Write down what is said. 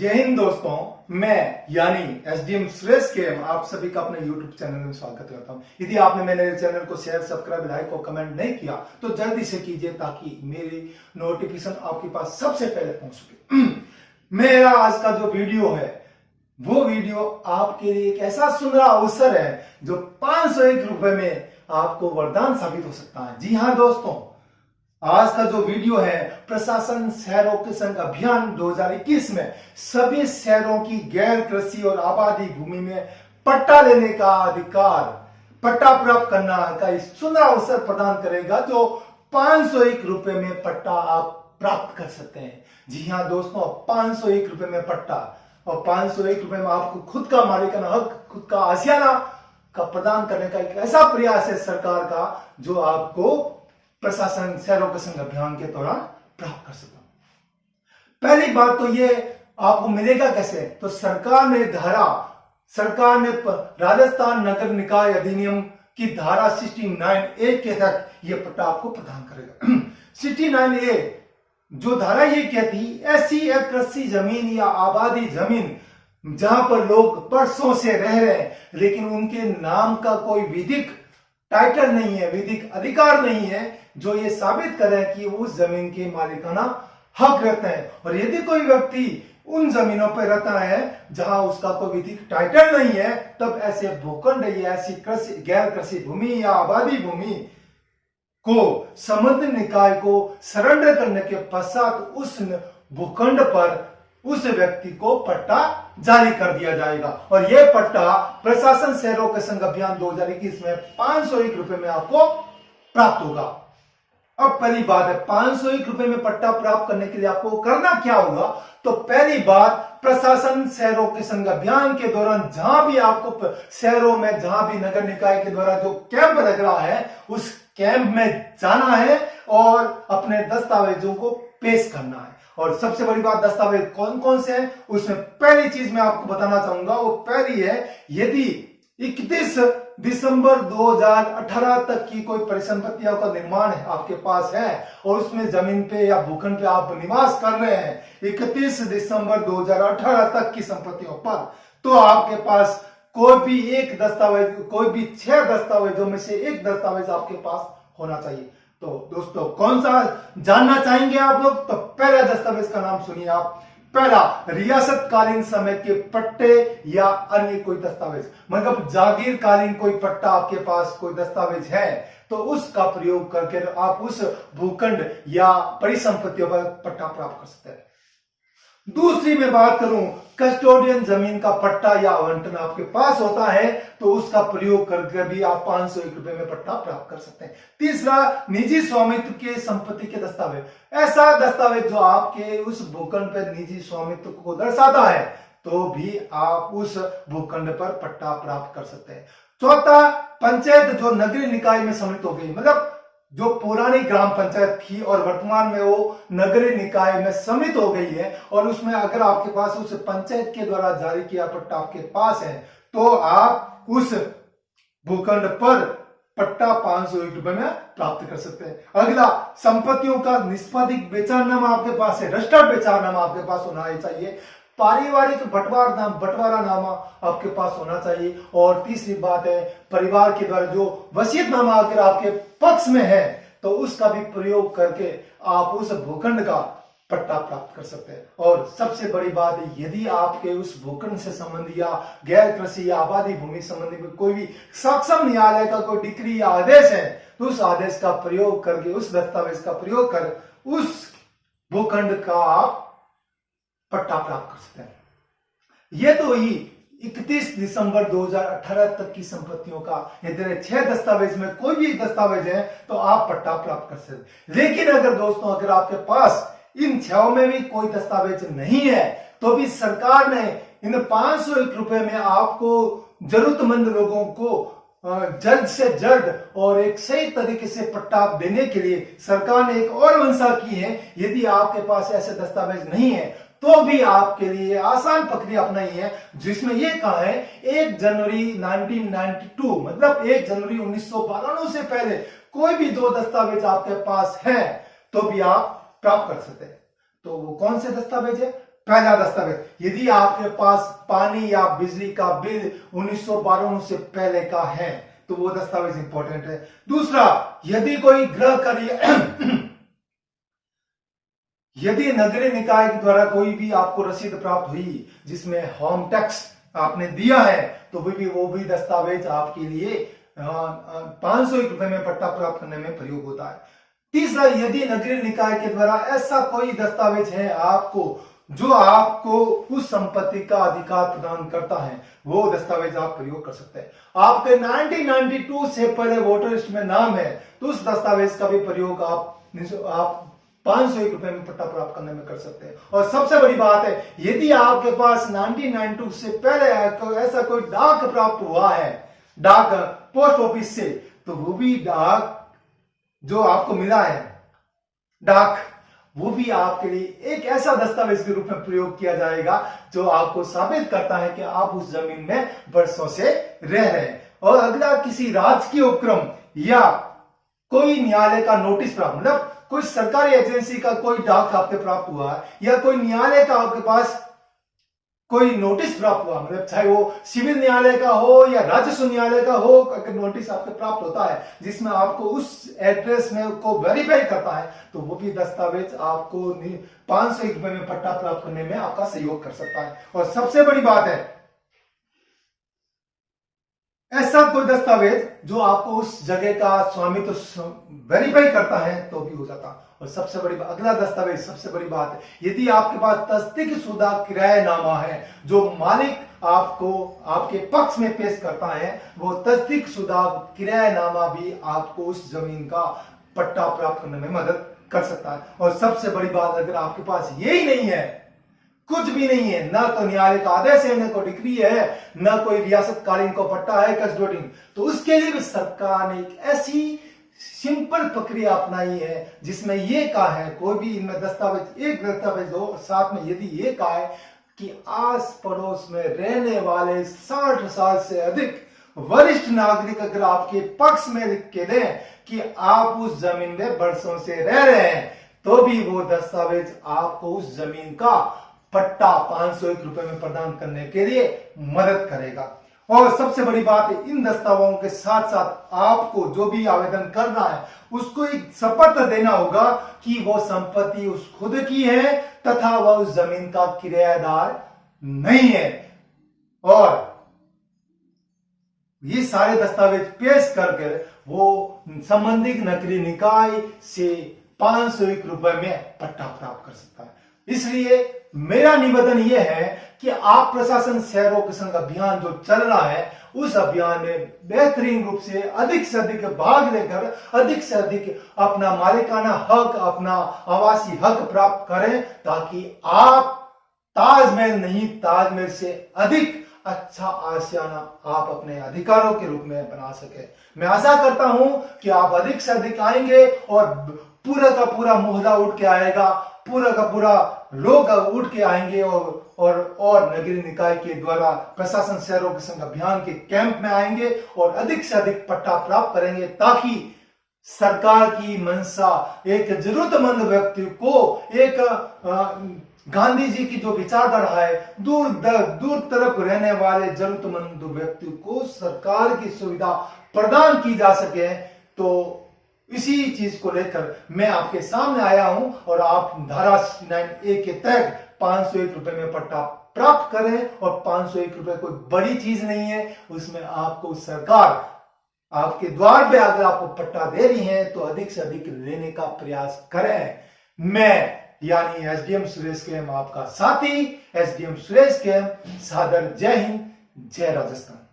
जय हिंद दोस्तों, मैं यानी एसडीएम सुरेश के आप सभी का अपने यूट्यूब चैनल में स्वागत करता हूं। यदि आपने मेरे चैनल को शेयर, सब्सक्राइब, लाइक और कमेंट नहीं किया तो जल्दी से कीजिए ताकि मेरी नोटिफिकेशन आपके पास सबसे पहले पहुंच सके। मेरा आज का जो वीडियो है वो वीडियो आपके लिए एक ऐसा सुंदर अवसर है जो 501 रुपए में आपको वरदान साबित हो सकता है। जी हाँ दोस्तों, आज का जो वीडियो है प्रशासन शहरों के संघ अभियान 2021 में सभी शहरों की गैर कृषि और आबादी भूमि में पट्टा लेने का अधिकार, पट्टा प्राप्त करना का एक सुंदर अवसर प्रदान करेगा जो 501 रुपए में पट्टा आप प्राप्त कर सकते हैं। जी हाँ दोस्तों, 501 रुपए में पट्टा और 501 रुपए में आपको खुद का मालिकाना हक, खुद का आशियाना का प्रदान करने का एक ऐसा प्रयास है सरकार का जो आपको प्रशासन शहरों के संघ अभियान के दौरान प्राप्त कर सकता। पहली बात तो ये आपको मिलेगा कैसे, तो सरकार ने राजस्थान नगर निकाय अधिनियम की धारा 69A के तहत यह पट्टा आपको प्रदान करेगा। 69A जो धारा ये कहती, ऐसी कृषि जमीन या आबादी जमीन जहां पर लोग वर्षों से रह रहे हैं लेकिन उनके नाम का कोई विधिक टाइटल नहीं है, विधिक अधिकार नहीं है जो ये साबित करे कि उस जमीन के मालिकाना हक रहता है। और यदि कोई व्यक्ति उन जमीनों पर रहता है जहां उसका कोई विधिक टाइटल नहीं है, तब ऐसे भूखंड या ऐसी कृषि, गैर कृषि भूमि या आबादी भूमि को संबंधित निकाय को सरेंडर करने के पश्चात उस भूखंड पर उस व्यक्ति को पट्टा जारी कर दिया जाएगा। और यह पट्टा प्रशासन शहरों के संघ अभियान 2021 में 501 रुपए में आपको प्राप्त होगा। अब पहली बात है, 501 रुपए में पट्टा प्राप्त करने के लिए आपको करना क्या होगा, तो पहली बात प्रशासन शहरों के संघ अभियान के दौरान जहां भी आपको शहरों में, जहां भी नगर निकाय के द्वारा जो कैंप लग रहा है उस कैंप में जाना है और अपने दस्तावेजों को पेश करना है। और सबसे बड़ी बात, दस्तावेज कौन कौन से हैं उसमें पहली चीज मैं आपको बताना चाहूंगा, वो पहली है, यदि 31 दिसंबर 2018 तक की कोई परिसंपत्तियों का निर्माण है आपके पास है और उसमें जमीन पे या भूखंड पे आप निवास कर रहे हैं 31 दिसंबर 2018 तक की संपत्तियों पर, तो आपके पास कोई भी एक दस्तावेज, कोई भी 6 दस्तावेजों में से एक दस्तावेज आपके पास होना चाहिए। तो दोस्तों कौन सा जानना चाहेंगे आप लोग, तो पहला दस्तावेज का नाम सुनिए आप। पहला, रियासतकालीन समय के पट्टे या अन्य कोई दस्तावेज, मतलब जागीरकालीन कोई पट्टा आपके पास कोई दस्तावेज है तो उसका प्रयोग करके आप उस भूखंड या परिसंपत्तियों पर पट्टा प्राप्त कर सकते हैं। दूसरी मैं बात करूं, कस्टोडियन जमीन का पट्टा या आवंटन आपके पास होता है तो उसका प्रयोग करके भी आप 501 रुपए में पट्टा प्राप्त कर सकते हैं। तीसरा, निजी स्वामित्व के संपत्ति के दस्तावेज, ऐसा दस्तावेज जो आपके उस भूखंड पर निजी स्वामित्व को दर्शाता है तो भी आप उस भूखंड पर पट्टा प्राप्त कर सकते हैं। चौथा, पंचायत जो नगरीय निकाय में सम्मिलित हो गई, मतलब जो पुरानी ग्राम पंचायत थी और वर्तमान में वो नगरीय निकाय में सम्मिलित हो गई है और उसमें अगर आपके पास उस पंचायत के द्वारा जारी किया पट्टा आपके पास है तो आप उस भूखंड पर पट्टा 501 रुपए में प्राप्त कर सकते हैं। अगला, संपत्तियों का निष्पादित बेचारनामा आपके पास है, रजिस्टर्ड बेचारनामा आपके पास होना चाहिए। पारिवारिक बंटवारा नामा आपके पास होना चाहिए। और तीसरी बात है, परिवार के द्वारा जो वसीयतनामा अगर आपके पक्ष में है तो उसका भी प्रयोग करके आप उस भूखंड का पट्टा प्राप्त कर सकते हैं। और सबसे बड़ी बात है, यदि आपके उस भूखंड से संबंधी या गैर कृषि या आबादी भूमि संबंधी कोई भी सक्षम न्यायालय का कोई डिक्री या आदेश है तो उस आदेश का प्रयोग करके, उस दस्तावेज का प्रयोग कर उस भूखंड का आप पट्टा प्राप्त कर सकते हैं। यह तो ही 31 दिसंबर 2018 तक की संपत्तियों का, यदि 6 दस्तावेज में कोई भी दस्तावेज है तो आप पट्टा प्राप्त कर सकते हैं। लेकिन अगर दोस्तों, अगर आपके पास इन 6 में भी कोई दस्तावेज नहीं है तो भी सरकार ने इन 501 रुपए में आपको जरूरतमंद लोगों को जल्द से जल्द और एक सही तरीके से पट्टा देने के लिए सरकार ने एक और मंशा की है। यदि आपके पास ऐसे दस्तावेज नहीं है तो भी आपके लिए आसान प्रक्रिया अपनाई है जिसमें यह कहा है 1 जनवरी 1992, मतलब 1 जनवरी 1992 से पहले कोई भी 2 दस्तावेज आपके पास है तो भी आप प्राप्त कर सकते हैं। तो वो कौन से दस्तावेज है, पहला दस्तावेज, यदि आपके पास पानी या बिजली का बिल 1992 से पहले का है तो वो दस्तावेज इंपॉर्टेंट है। दूसरा, यदि कोई गृह कार्य यदि नगरीय निकाय के द्वारा कोई भी आपको रसीद प्राप्त हुई जिसमें होम टैक्स आपने दिया है तो वो भी दस्तावेज आपके लिए 501 रुपए में पट्टा प्राप्त करने में प्रयोग होता है। तीसरा, यदि नगरीय निकाय के द्वारा ऐसा कोई दस्तावेज है आपको जो आपको उस संपत्ति का अधिकार प्रदान करता है, वो दस्तावेज आप प्रयोग कर सकते हैं। आपके 1992 से पहले वोटर लिस्ट में नाम है तो उस दस्तावेज का भी प्रयोग आप 501 रुपए में पट्टा प्राप्त करने में कर सकते हैं। और सबसे बड़ी बात है, यदि आपके पास 1992 से पहले ऐसा कोई डाक प्राप्त हुआ है, डाक पोस्ट ऑफिस से, तो वो भी डाक जो आपको मिला है डाक, वो भी आपके लिए एक ऐसा दस्तावेज के रूप में प्रयोग किया जाएगा जो आपको साबित करता है कि आप उस जमीन में वर्षों से रह रहे हैं। और अगला, किसी राजकीय उपक्रम या कोई न्यायालय का नोटिस प्राप्त, मतलब कोई सरकारी एजेंसी का कोई डाक आपके प्राप्त हुआ है या कोई न्यायालय का आपके पास कोई नोटिस प्राप्त हुआ, मतलब चाहे वो सिविल न्यायालय का हो या राजस्व न्यायालय का हो, अगर नोटिस आपको प्राप्त होता है जिसमें आपको उस एड्रेस में को वेरीफाई करता है तो वो भी दस्तावेज आपको 501 रुपए में पट्टा प्राप्त करने में आपका सहयोग कर सकता है। और सबसे बड़ी बात है, ऐसा कोई दस्तावेज जो आपको उस जगह का स्वामित्व वेरीफाई करता है तो भी हो जाता। और सबसे बड़ी अगला दस्तावेज, सबसे बड़ी बात है, यदि आपके पास तस्दीक शुदा किराएनामा है जो मालिक आपको आपके पक्ष में पेश करता है, वो तस्दीक शुदा किराएनामा भी आपको उस जमीन का पट्टा प्राप्त करने में मदद कर सकता है। और सबसे बड़ी बात, अगर आपके पास यही नहीं है, कुछ भी नहीं है, ना तो न्यायालय का आदेश है, ना कोई डिग्री है, ना कोई रियासतकालीन को पट्टा है कस्टोडियन, तो उसके लिए भी सरकार ने एक ऐसी सिंपल प्रक्रिया अपनाई है जिसमें ये कहा है, कोई भी इनमें दस्तावेज, एक दस्तावेज हो, साथ में यदि ये कहा है कि आस पड़ोस में रहने वाले 60 साल से अधिक वरिष्ठ नागरिक अगर आपके पक्ष में लिख के दें कि आप उस जमीन में बरसों से रह रहे हैं, तो भी वो दस्तावेज आपको उस जमीन का पट्टा 501 रुपए में प्रदान करने के लिए मदद करेगा। और सबसे बड़ी बात है, इन दस्तावेजों के साथ साथ आपको जो भी आवेदन करना है उसको एक शपथ देना होगा कि वो संपत्ति उस खुद की है तथा वह उस जमीन का किराएदार नहीं है। और ये सारे दस्तावेज पेश करके वो संबंधित नगरीय निकाय से 501 रुपए में पट्टा प्राप्त कर सकता है। इसलिए मेरा निवेदन यह है कि आप प्रशासन सहयोग संघ अभियान जो चल रहा है उस अभियान में बेहतरीन रूप से अधिक भाग लेकर अधिक से अधिक अपना मालिकाना हक, अपना आवासीय हक प्राप्त करें, ताकि आप ताजमहल नहीं, ताजमहल से अधिक अच्छा आशियाना आप अपने अधिकारों के रूप में बना सके। मैं आशा करता हूं कि आप अधिक से अधिक आएंगे और पूरा का पूरा मोहल्ला उठ के आएगा, पूरा का पूरा लोग उठ के आएंगे और नगरीय निकाय के द्वारा प्रशासन सहयोग संघ अभियान के कैंप में आएंगे और अधिक से अधिक पट्टा प्राप्त करेंगे, ताकि सरकार की मंशा एक जरूरतमंद व्यक्ति को, एक गांधी जी की जो विचारधारा है, दूर तरफ रहने वाले जरूरतमंद व्यक्ति को सरकार की सुविधा प्रदान की जा सके। तो इसी चीज को लेकर मैं आपके सामने आया हूं और आप धारा 69A के तहत 501 रुपए में पट्टा प्राप्त करें। और 501 रुपए कोई बड़ी चीज नहीं है, उसमें आपको सरकार आपके द्वार पे अगर आपको पट्टा दे रही है तो अधिक से अधिक लेने का प्रयास करें। मैं यानी एसडीएम सुरेश केम, आपका साथी एसडीएम सुरेश केम, सादर जय हिंद, जय राजस्थान।